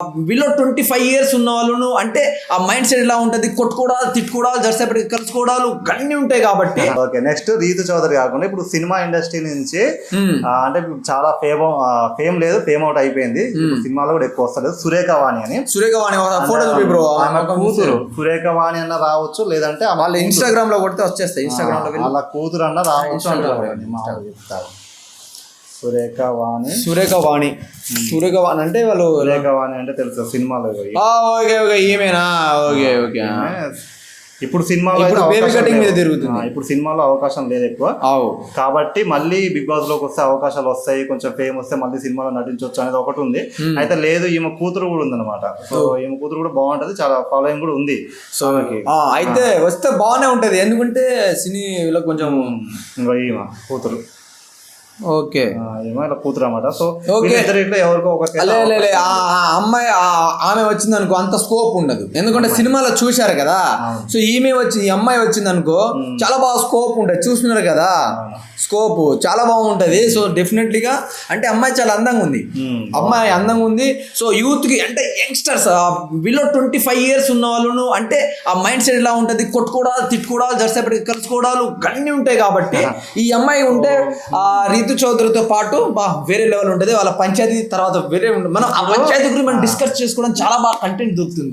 Below 25 years ఉన్న వాళ్ళను అంటే ఆ మైండ్ సెట్ ఎలా ఉంటుంది, కొట్టుకోవడాలు, తిట్టుకోవడాలు, జర్సేపటి కలుసుకోవడాలు అన్నీ ఉంటాయి కాబట్టి. ఓకే, నెక్స్ట్ రీతు చౌదరి కాకుండా ఇప్పుడు సినిమా ఇండస్ట్రీ నుంచి అంటే చాలా ఫేమ్ లేదు, ఫేమ్ అవుట్ అయిపోయింది. సినిమాలో కూడా ఎక్కువ వస్తలేదు. సురేఖ వాణి అని. సురేఖ వాణి ఫోటో చూపి బ్రో, కూతురు సురేఖ వాణి అన్న రావచ్చు, లేదంటే వాళ్ళ ఇన్స్టాగ్రామ్ లో కొడితే వచ్చేస్తాయి. ఇన్స్టాగ్రామ్ లో వాళ్ళ కూతురు అన్న రావచ్చు చెప్తారు. సురేఖ వాణి అంటే వాళ్ళు సురేఖ వాణి అంటే తెలుసు సినిమాలో. ఓకే ఓకే, ఈమెనా? Okay okay. ఇప్పుడు సినిమాలో బేబీ కటింగ్ మీద తిరుగుతుంది. ఇప్పుడు సినిమాలో అవకాశం లేదు ఎక్కువ కాబట్టి మళ్ళీ బిగ్ బాస్ లోకి వస్తే అవకాశాలు వస్తాయి, కొంచెం ఫేమ్ వస్తే మళ్ళీ సినిమాలో నటించవచ్చు అనేది ఒకటి ఉంది. అయితే లేదు, ఈమె కూతురు కూడా ఉందన్నమాట. సో ఈమె కూతురు కూడా బాగుంటది, చాలా ఫాలోయింగ్ కూడా ఉంది. సో అయితే వస్తే బాగానే ఉంటది, ఎందుకంటే సినీలో కొంచెం ఈమె కూతురు. ఓకే, ఏమో ఇలా కూతురు అన్నమాట. సో ఎవరికో అమ్మాయి ఆమె వచ్చింది అనుకో అంత స్కోప్ ఉండదు, ఎందుకంటే సినిమాలో చూశారు కదా. సో ఈ అమ్మాయి వచ్చింది అనుకో చాలా బాగా స్కోప్ ఉంటుంది, చూస్తున్నారు కదా, స్కోప్ చాలా బాగుంటది. సో డెఫినెట్లీగా అంటే అమ్మాయి చాలా అందంగా ఉంది. సో యూత్ కి అంటే యంగ్స్టర్స్ బిలో 25 years ఉన్న వాళ్ళను అంటే ఆ మైండ్ సెట్ ఎలా ఉంటుంది, కొట్టుకోవడాలు, తిట్టుకోవడాలు, జర్సేపటి కలుసుకోవడాలు అన్నీ ఉంటాయి కాబట్టి ఈ అమ్మాయి ఉంటే ఆ రీతు చౌదరితో పాటు వేరే లెవెల్ ఉంటుంది. వాళ్ళ పంచాయతీ తర్వాత వేరే ఉంటుంది. మనం ఆ పంచాయతీ గురించి మనం డిస్కస్ చేసుకోవడం చాలా బాగా కంటెంట్ దొరుకుతుంది.